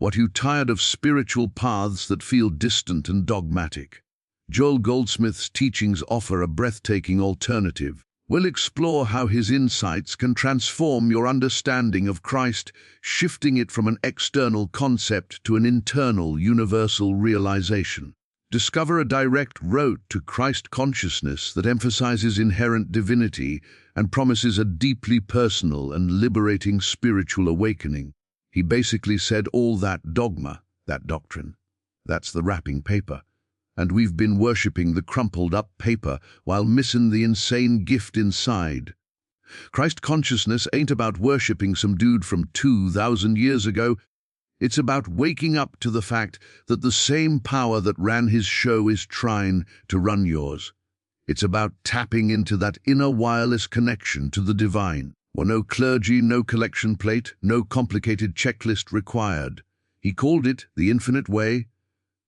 What you tired of spiritual paths that feel distant and dogmatic? Joel Goldsmith's teachings offer a breathtaking alternative. We'll explore how his insights can transform your understanding of Christ, shifting it from an external concept to an internal, universal realization. Discover a direct road to Christ consciousness that emphasizes inherent divinity and promises a deeply personal and liberating spiritual awakening. He basically said all that dogma, that doctrine, that's the wrapping paper. And we've been worshipping the crumpled-up paper while missing the insane gift inside. Christ consciousness ain't about worshipping some dude from 2,000 years ago. It's about waking up to the fact that the same power that ran his show is trying to run yours. It's about tapping into that inner wireless connection to the divine. Well, no clergy, no collection plate, no complicated checklist required. He called it the infinite way.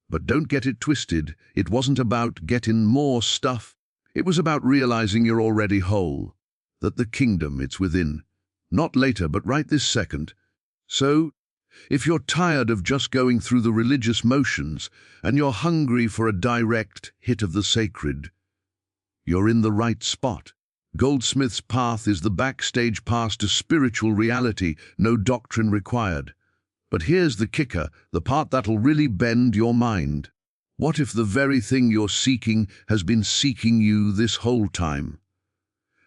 But don't get it twisted. It wasn't about getting more stuff. It was about realizing you're already whole, that the kingdom it's within. Not later, but right this second. So, if you're tired of just going through the religious motions and you're hungry for a direct hit of the sacred, you're in the right spot. Goldsmith's path is the backstage pass to spiritual reality, no doctrine required. But here's the kicker, the part that'll really bend your mind. What if the very thing you're seeking has been seeking you this whole time?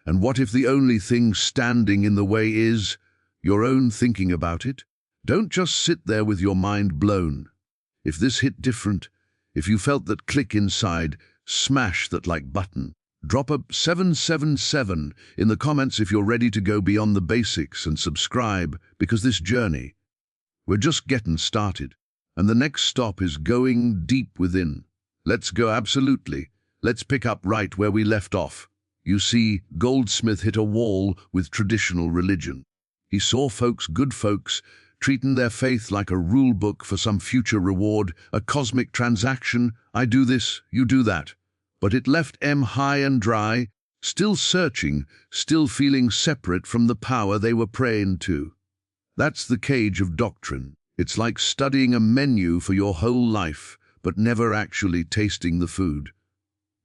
And what if the only thing standing in the way is your own thinking about it? Don't just sit there with your mind blown. If this hit different, if you felt that click inside, smash that like button. Drop a 777 in the comments if you're ready to go beyond the basics, and subscribe, because this journey, we're just getting started. And the next stop is going deep within. Let's go, absolutely. Let's pick up right where we left off. You see, Goldsmith hit a wall with traditional religion. He saw folks, good folks, treating their faith like a rule book for some future reward, a cosmic transaction. I do this, you do that. But it left them high and dry, still searching, still feeling separate from the power they were praying to. That's the cage of doctrine. It's like studying a menu for your whole life, but never actually tasting the food.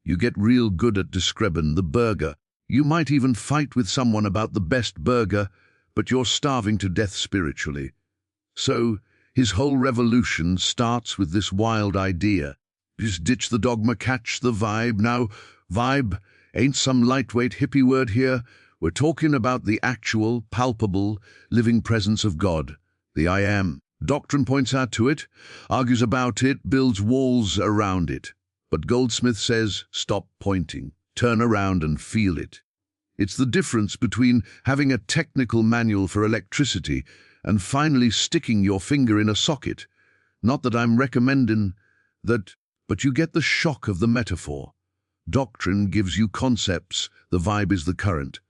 You get real good at describing the burger. You might even fight with someone about the best burger, but you're starving to death spiritually. So, his whole revolution starts with this wild idea. Just ditch the dogma, catch the vibe. Now, vibe ain't some lightweight hippie word here. We're talking about the actual, palpable, living presence of God, the I Am. Doctrine points out to it, argues about it, builds walls around it. But Goldsmith says, stop pointing, turn around and feel it. It's the difference between having a technical manual for electricity and finally sticking your finger in a socket. Not that I'm recommending that, but you get the shock of the metaphor. Doctrine gives you concepts, the vibe is the current.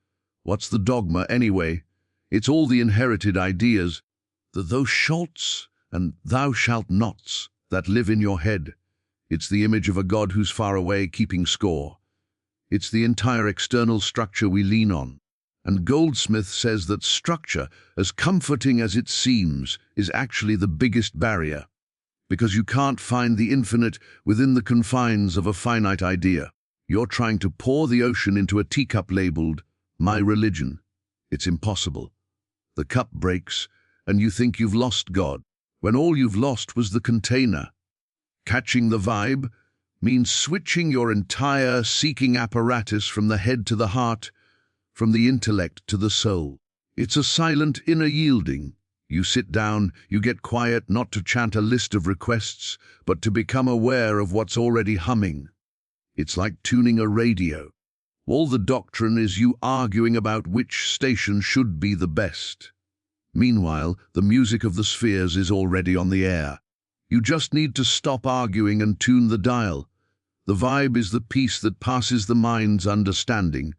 What's the dogma anyway? It's all the inherited ideas, the thou shalts and thou shalt nots that live in your head. It's the image of a God who's far away keeping score. It's the entire external structure we lean on. And Goldsmith says that structure, as comforting as it seems, is actually the biggest barrier, because you can't find the infinite within the confines of a finite idea. You're trying to pour the ocean into a teacup labeled, my religion. It's impossible. The cup breaks, and you think you've lost God, when all you've lost was the container. Catching the vibe means switching your entire seeking apparatus from the head to the heart, from the intellect to the soul. It's a silent inner yielding. You sit down, you get quiet, not to chant a list of requests, but to become aware of what's already humming. It's like tuning a radio. All the doctrine is you arguing about which station should be the best. Meanwhile, the music of the spheres is already on the air. You just need to stop arguing and tune the dial. The vibe is the peace that passes the mind's understanding.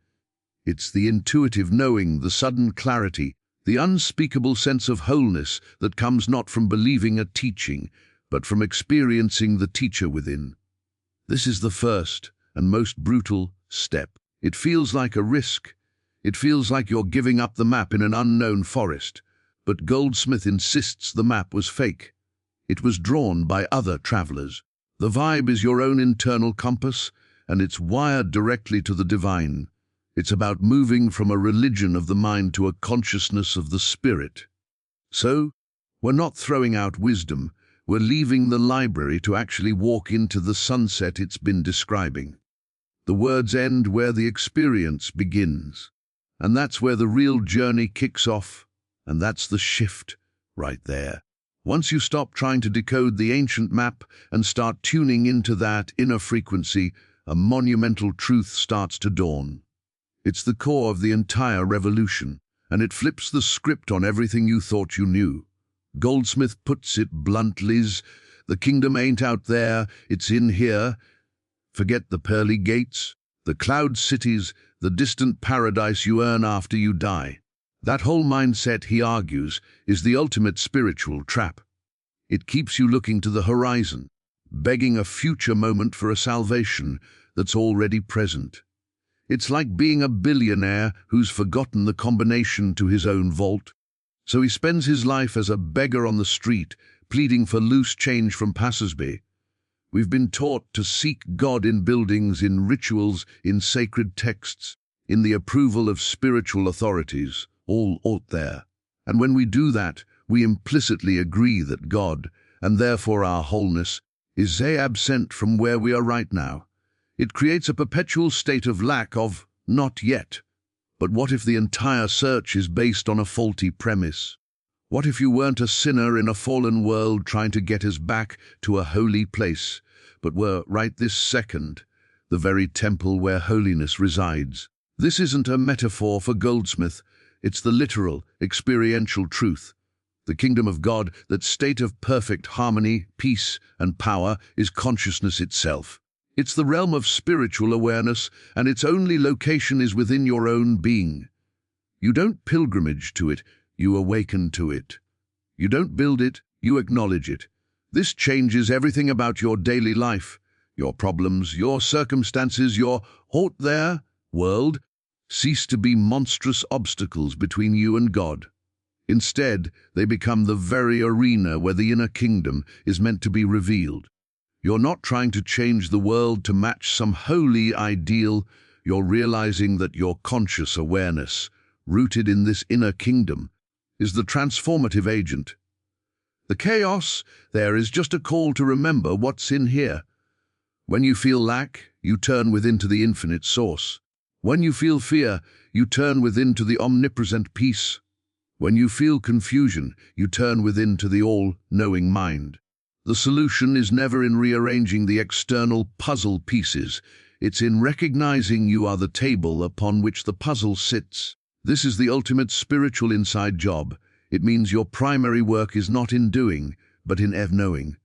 It's the intuitive knowing, the sudden clarity, the unspeakable sense of wholeness that comes not from believing a teaching, but from experiencing the teacher within. This is the first and most brutal step. It feels like a risk. It feels like you're giving up the map in an unknown forest. But Goldsmith insists the map was fake. It was drawn by other travelers. The vibe is your own internal compass, and it's wired directly to the divine. It's about moving from a religion of the mind to a consciousness of the spirit. So, we're not throwing out wisdom, we're leaving the library to actually walk into the sunset it's been describing. The words end where the experience begins. And that's where the real journey kicks off, and that's the shift right there. Once you stop trying to decode the ancient map and start tuning into that inner frequency, a monumental truth starts to dawn. It's the core of the entire revolution, and it flips the script on everything you thought you knew. Goldsmith puts it bluntly, the kingdom ain't out there, it's in here. Forget the pearly gates, the cloud cities, the distant paradise you earn after you die. That whole mindset, he argues, is the ultimate spiritual trap. It keeps you looking to the horizon, begging a future moment for a salvation that's already present. It's like being a billionaire who's forgotten the combination to his own vault. So he spends his life as a beggar on the street, pleading for loose change from passers-by. We've been taught to seek God in buildings, in rituals, in sacred texts, in the approval of spiritual authorities, all out there. And when we do that, we implicitly agree that God, and therefore our wholeness, is absent from where we are right now. It creates a perpetual state of lack of not yet. But what if the entire search is based on a faulty premise? What if you weren't a sinner in a fallen world trying to get us back to a holy place, but were, right this second, the very temple where holiness resides? This isn't a metaphor for Goldsmith, it's the literal, experiential truth. The kingdom of God, that state of perfect harmony, peace, and power, is consciousness itself. It's the realm of spiritual awareness, and its only location is within your own being. You don't pilgrimage to it, you awaken to it. You don't build it, you acknowledge it. This changes everything about your daily life, your problems, your circumstances, your out there world cease to be monstrous obstacles between you and God. Instead, they become the very arena where the inner kingdom is meant to be revealed. You're not trying to change the world to match some holy ideal. You're realizing that your conscious awareness, rooted in this inner kingdom, is the transformative agent. The chaos there is just a call to remember what's in here. When you feel lack, you turn within to the infinite source. When you feel fear, you turn within to the omnipresent peace. When you feel confusion, you turn within to the all-knowing mind. The solution is never in rearranging the external puzzle pieces. It's in recognizing you are the table upon which the puzzle sits. This is the ultimate spiritual inside job. It means your primary work is not in doing, but in knowing.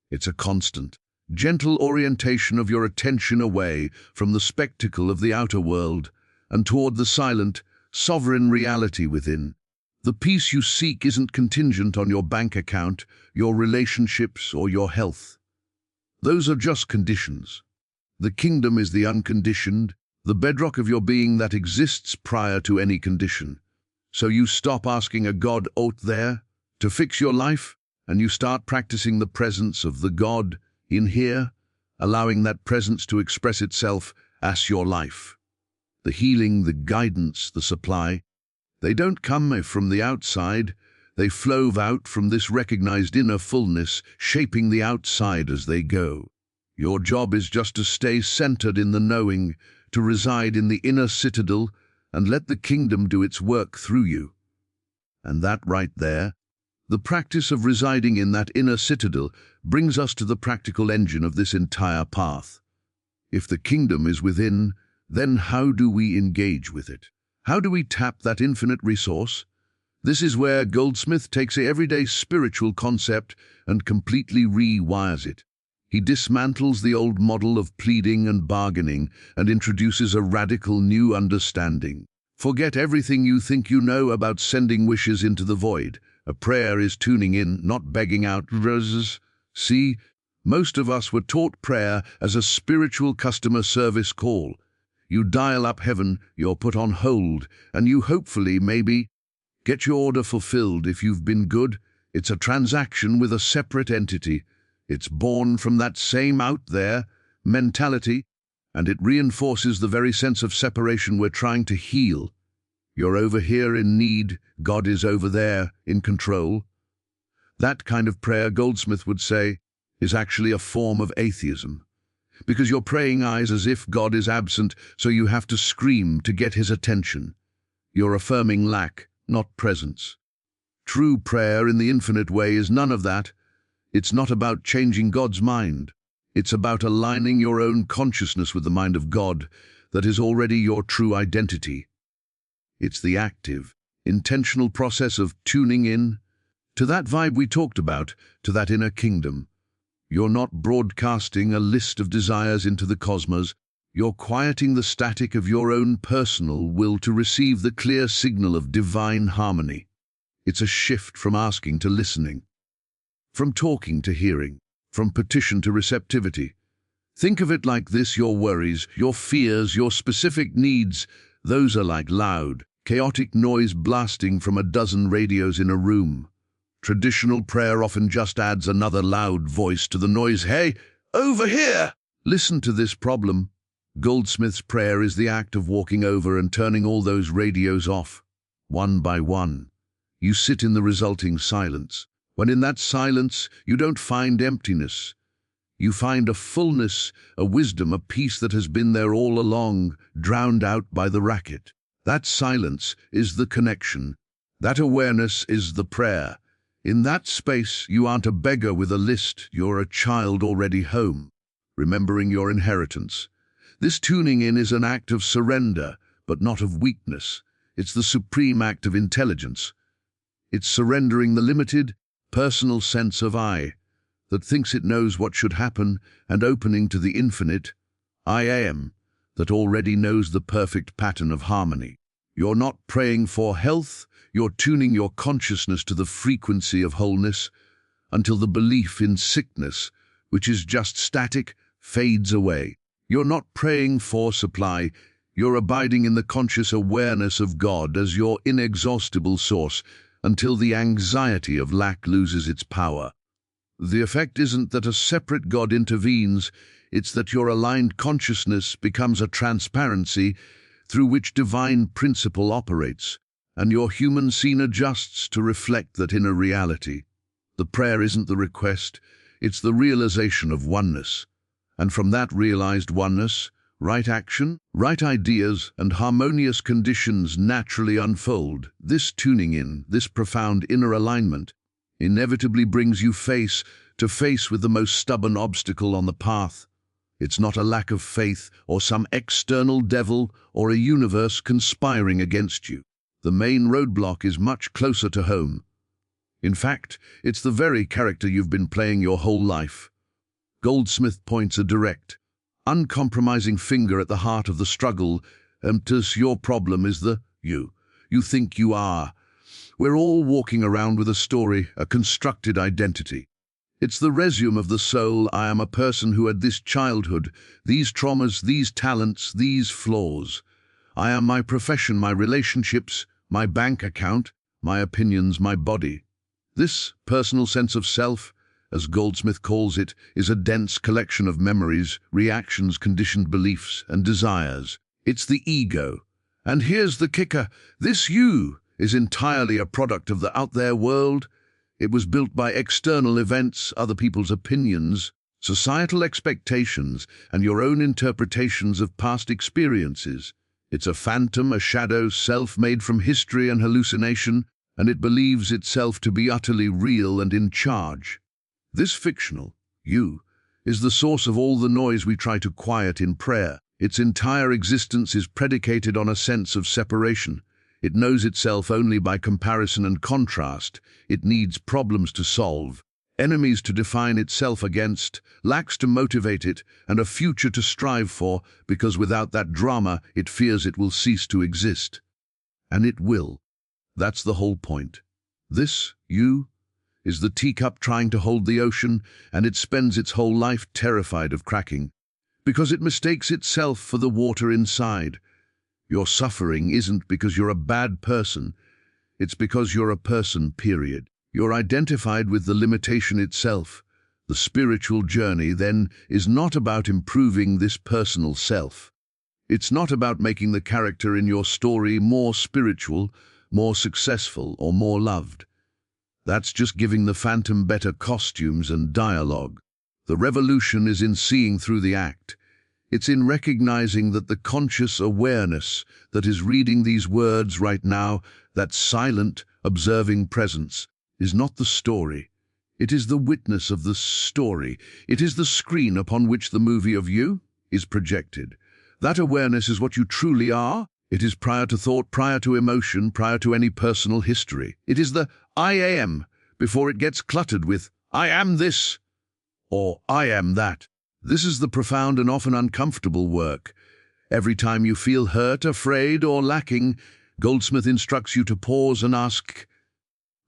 It's a constant, gentle orientation of your attention away from the spectacle of the outer world and toward the silent, sovereign reality within. The peace you seek isn't contingent on your bank account, your relationships, or your health. Those are just conditions. The kingdom is the unconditioned, the bedrock of your being that exists prior to any condition. So you stop asking a God out there to fix your life, and you start practicing the presence of the God in here, allowing that presence to express itself as your life. The healing, the guidance, the supply, they don't come from the outside, they flow out from this recognized inner fullness, shaping the outside as they go. Your job is just to stay centered in the knowing, to reside in the inner citadel, and let the kingdom do its work through you. And that right there, the practice of residing in that inner citadel, brings us to the practical engine of this entire path. If the kingdom is within, then how do we engage with it? How do we tap that infinite resource? This is where Goldsmith takes an everyday spiritual concept and completely rewires it. He dismantles the old model of pleading and bargaining and introduces a radical new understanding. Forget everything you think you know about sending wishes into the void. A prayer is tuning in, not begging out roses. See, most of us were taught prayer as a spiritual customer service call. You dial up heaven, you're put on hold, and you hopefully, maybe, get your order fulfilled if you've been good, It's a transaction with a separate entity. It's born from that same out there mentality, and it reinforces the very sense of separation we're trying to heal. You're over here in need, God is over there in control. That kind of prayer, Goldsmith would say, is actually a form of atheism. Because you're praying eyes as if God is absent, so you have to scream to get his attention. You're affirming lack, not presence. True prayer in the infinite way is none of that. It's not about changing God's mind. It's about aligning your own consciousness with the mind of God that is already your true identity. It's the active, intentional process of tuning in to that vibe we talked about, to that inner kingdom. You're not broadcasting a list of desires into the cosmos. You're quieting the static of your own personal will to receive the clear signal of divine harmony. It's a shift from asking to listening, from talking to hearing, from petition to receptivity. Think of it like this: your worries, your fears, your specific needs, those are like loud, chaotic noise blasting from a dozen radios in a room. Traditional prayer often just adds another loud voice to the noise. Hey, over here! Listen to this problem. Goldsmith's prayer is the act of walking over and turning all those radios off, one by one. You sit in the resulting silence. When in that silence, you don't find emptiness. You find a fullness, a wisdom, a peace that has been there all along, drowned out by the racket. That silence is the connection. That awareness is the prayer. In that space, you aren't a beggar with a list, you're a child already home, remembering your inheritance. This tuning in is an act of surrender, but not of weakness. It's the supreme act of intelligence. It's surrendering the limited, personal sense of I that thinks it knows what should happen, and opening to the infinite I am that already knows the perfect pattern of harmony. You're not praying for health, you're tuning your consciousness to the frequency of wholeness until the belief in sickness, which is just static, fades away. You're not praying for supply, you're abiding in the conscious awareness of God as your inexhaustible source until the anxiety of lack loses its power. The effect isn't that a separate God intervenes, it's that your aligned consciousness becomes a transparency through which divine principle operates, and your human scene adjusts to reflect that inner reality. The prayer isn't the request, it's the realization of oneness. And from that realized oneness, right action, right ideas, and harmonious conditions naturally unfold. This tuning in, this profound inner alignment, inevitably brings you face to face with the most stubborn obstacle on the path. It's not a lack of faith or some external devil or a universe conspiring against you. The main roadblock is much closer to home. In fact, it's the very character you've been playing your whole life. Goldsmith points a direct, uncompromising finger at the heart of the struggle, and your problem is the you think you are. We're all walking around with a story, a constructed identity. It's the resume of the soul. I am a person who had this childhood, these traumas, these talents, these flaws. I am my profession, my relationships, my bank account, my opinions, my body. This personal sense of self, as Goldsmith calls it, is a dense collection of memories, reactions, conditioned beliefs, and desires. It's the ego. And here's the kicker. This you is entirely a product of the out there world. It was built by external events, other people's opinions, societal expectations, and your own interpretations of past experiences. It's a phantom, a shadow, self made from history and hallucination, and it believes itself to be utterly real and in charge. This fictional you is the source of all the noise we try to quiet in prayer. Its entire existence is predicated on a sense of separation. It knows itself only by comparison and contrast. It needs problems to solve, enemies to define itself against, lacks to motivate it, and a future to strive for, because without that drama, it fears it will cease to exist. And it will. That's the whole point. This you is the teacup trying to hold the ocean, and it spends its whole life terrified of cracking, because it mistakes itself for the water inside. Your suffering isn't because you're a bad person, it's because you're a person, period. You're identified with the limitation itself. The spiritual journey, then, is not about improving this personal self. It's not about making the character in your story more spiritual, more successful, or more loved. That's just giving the phantom better costumes and dialogue. The revolution is in seeing through the act. It's in recognizing that the conscious awareness that is reading these words right now, that silent, observing presence, is not the story. It is the witness of the story. It is the screen upon which the movie of you is projected. That awareness is what you truly are. It is prior to thought, prior to emotion, prior to any personal history. It is the I am before it gets cluttered with I am this or I am that. This is the profound and often uncomfortable work. Every time you feel hurt, afraid, or lacking, Goldsmith instructs you to pause and ask,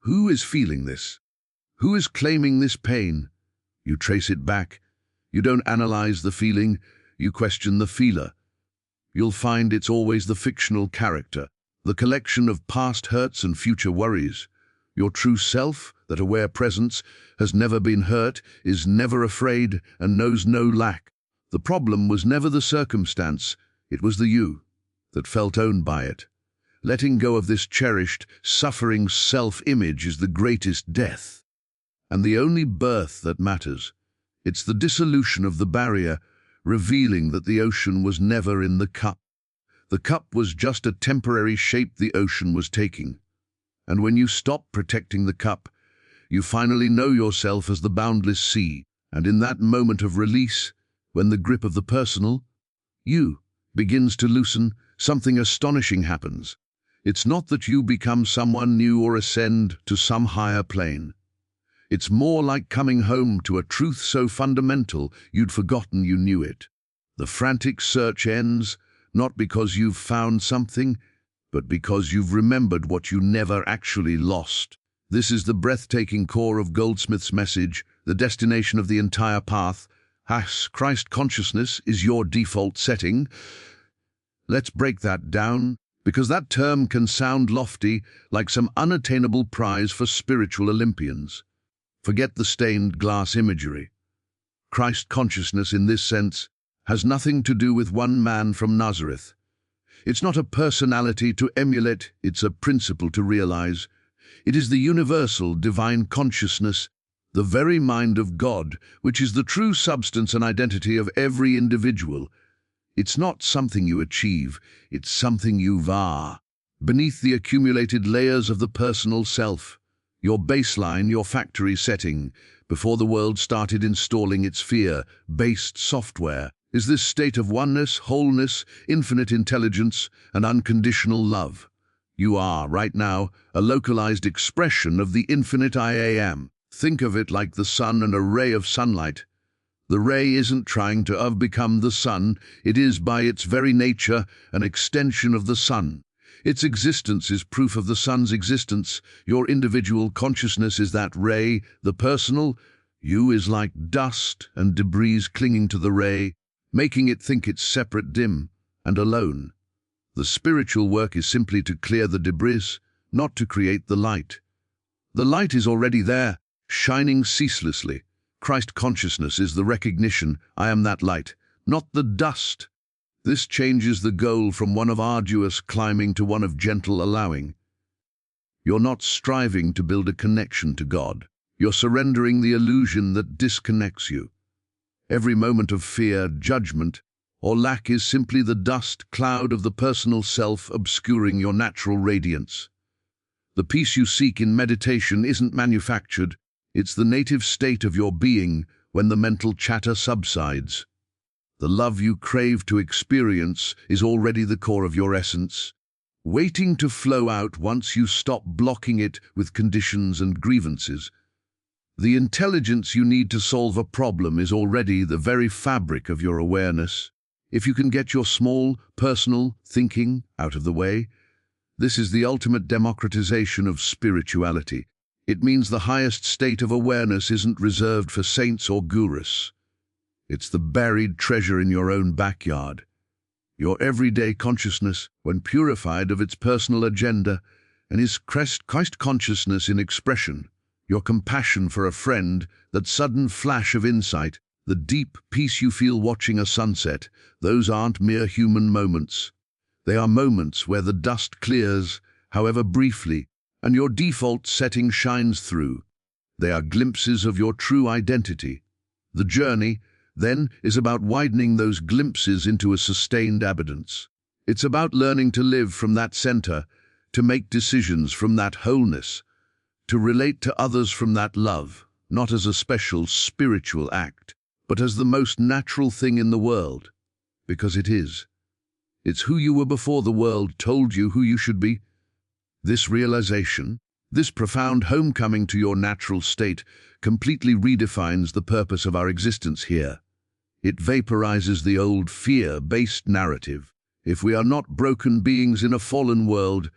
who is feeling this? Who is claiming this pain? You trace it back. You don't analyze the feeling, you question the feeler. You'll find it's always the fictional character, the collection of past hurts and future worries. Your true self, that aware presence, has never been hurt, is never afraid, and knows no lack. The problem was never the circumstance, it was the you that felt owned by it. Letting go of this cherished, suffering self-image is the greatest death, and the only birth that matters. It's the dissolution of the barrier, revealing that the ocean was never in the cup. The cup was just a temporary shape the ocean was taking. And when you stop protecting the cup, you finally know yourself as the boundless sea, and in that moment of release, when the grip of the personal, you, begins to loosen, something astonishing happens. It's not that you become someone new or ascend to some higher plane. It's more like coming home to a truth so fundamental you'd forgotten you knew it. The frantic search ends, not because you've found something, but because you've remembered what you never actually lost. This is the breathtaking core of Goldsmith's message, the destination of the entire path. Christ consciousness is your default setting. Let's break that down, because that term can sound lofty, like some unattainable prize for spiritual Olympians. Forget the stained glass imagery. Christ consciousness, in this sense, has nothing to do with one man from Nazareth. It's not a personality to emulate, it's a principle to realize. It is the universal divine consciousness, the very mind of God, which is the true substance and identity of every individual. It's not something you achieve, it's something you are. Beneath the accumulated layers of the personal self, your baseline, your factory setting, before the world started installing its fear-based software, is this state of oneness, wholeness, infinite intelligence, and unconditional love. You are, right now, a localized expression of the infinite I am. Think of it like the sun and a ray of sunlight. The ray isn't trying to become the sun, it is by its very nature an extension of the sun. Its existence is proof of the sun's existence. Your individual consciousness is that ray, the personal. You is like dust and debris clinging to the ray, making it think it's separate, dim, and alone. The spiritual work is simply to clear the debris, not to create the light. The light is already there, shining ceaselessly. Christ consciousness is the recognition, I am that light, not the dust. This changes the goal from one of arduous climbing to one of gentle allowing. You're not striving to build a connection to God. You're surrendering the illusion that disconnects you. Every moment of fear, judgment, or lack is simply the dust cloud of the personal self obscuring your natural radiance. The peace you seek in meditation isn't manufactured, it's the native state of your being when the mental chatter subsides. The love you crave to experience is already the core of your essence, waiting to flow out once you stop blocking it with conditions and grievances. The intelligence you need to solve a problem is already the very fabric of your awareness. If you can get your small, personal thinking out of the way, this is the ultimate democratization of spirituality. It means the highest state of awareness isn't reserved for saints or gurus. It's the buried treasure in your own backyard. Your everyday consciousness, when purified of its personal agenda, and is Christ consciousness in expression. your compassion for a friend, that sudden flash of insight, the deep peace you feel watching a sunset, those aren't mere human moments. They are moments where the dust clears, however briefly, and your default setting shines through. They are glimpses of your true identity. The journey, then, is about widening those glimpses into a sustained evidence. It's about learning to live from that center, to make decisions from that wholeness, to relate to others from that love, not as a special spiritual act, but as the most natural thing in the world, because it is. It's who you were before the world told you who you should be. This realization, this profound homecoming to your natural state, completely redefines the purpose of our existence here. It vaporizes the old fear-based narrative. If we are not broken beings in a fallen world,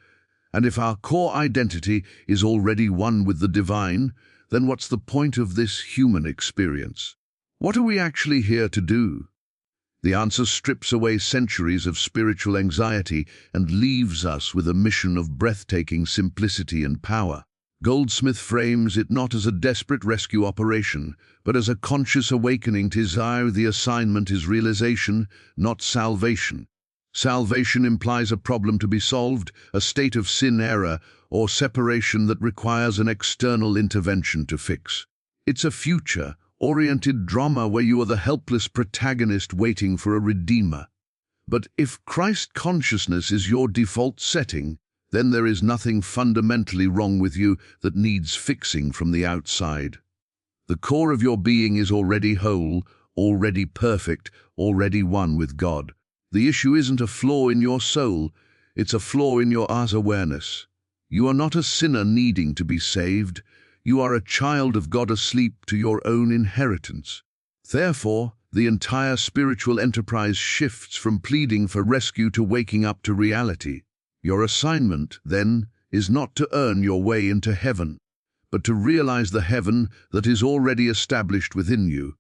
and if our core identity is already one with the divine, then what's the point of this human experience? What are we actually here to do? The answer strips away centuries of spiritual anxiety and leaves us with a mission of breathtaking simplicity and power. Goldsmith frames it not as a desperate rescue operation, but as a conscious awakening to desire. The assignment is realization, not salvation. Salvation implies a problem to be solved, a state of sin, error, or separation that requires an external intervention to fix. It's a future-oriented drama where you are the helpless protagonist waiting for a redeemer. But if Christ consciousness is your default setting, then there is nothing fundamentally wrong with you that needs fixing from the outside. The core of your being is already whole, already perfect, already one with God. The issue isn't a flaw in your soul, it's a flaw in your awareness. You are not a sinner needing to be saved. You are a child of God asleep to your own inheritance. Therefore, the entire spiritual enterprise shifts from pleading for rescue to waking up to reality. Your assignment, then, is not to earn your way into heaven, but to realize the heaven that is already established within you.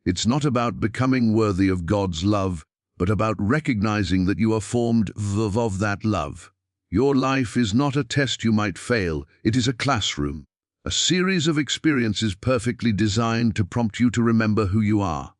It's not about becoming worthy of God's love, but about recognizing that you are formed of that love. Your life is not a test you might fail, it is a classroom, a series of experiences perfectly designed to prompt you to remember who you are.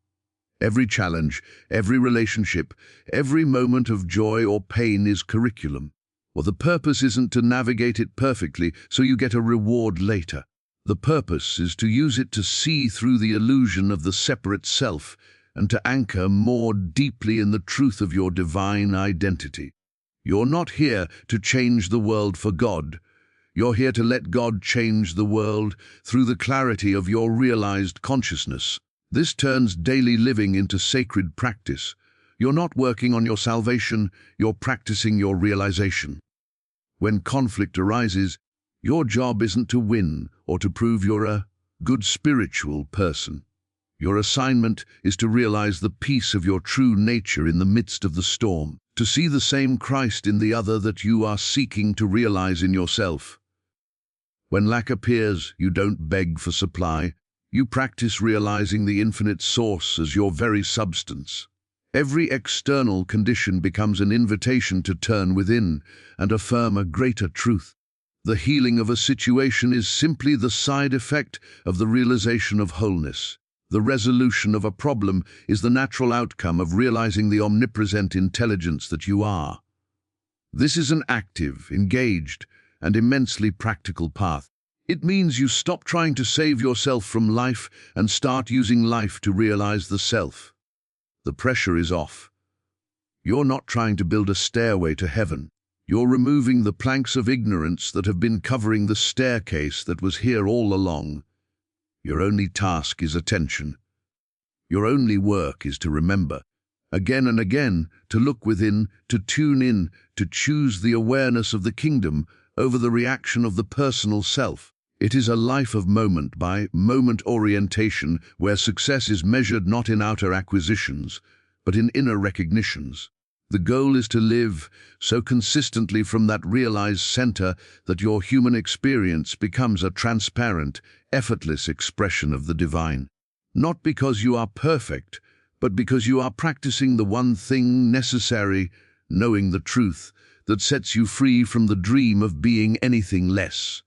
Every challenge, every relationship, every moment of joy or pain is curriculum. Well, the purpose isn't to navigate it perfectly so you get a reward later. The purpose is to use it to see through the illusion of the separate self and to anchor more deeply in the truth of your divine identity. You're not here to change the world for God. You're here to let God change the world through the clarity of your realized consciousness. This turns daily living into sacred practice. You're not working on your salvation, you're practicing your realization. When conflict arises, your job isn't to win or to prove you're a good spiritual person. Your assignment is to realize the peace of your true nature in the midst of the storm, to see the same Christ in the other that you are seeking to realize in yourself. When lack appears, you don't beg for supply. You practice realizing the infinite source as your very substance. Every external condition becomes an invitation to turn within and affirm a greater truth. The healing of a situation is simply the side effect of the realization of wholeness. The resolution of a problem is the natural outcome of realizing the omnipresent intelligence that you are. This is an active, engaged, and immensely practical path. It means you stop trying to save yourself from life and start using life to realize the self. The pressure is off. You're not trying to build a stairway to heaven. You're removing the planks of ignorance that have been covering the staircase that was here all along. Your only task is attention. Your only work is to remember, again and again, to look within, to tune in, to choose the awareness of the kingdom over the reaction of the personal self. It is a life of moment-by-moment orientation where success is measured not in outer acquisitions, but in inner recognitions. The goal is to live so consistently from that realized center that your human experience becomes a transparent, effortless expression of the divine. Not because you are perfect, but because you are practicing the one thing necessary, knowing the truth, that sets you free from the dream of being anything less.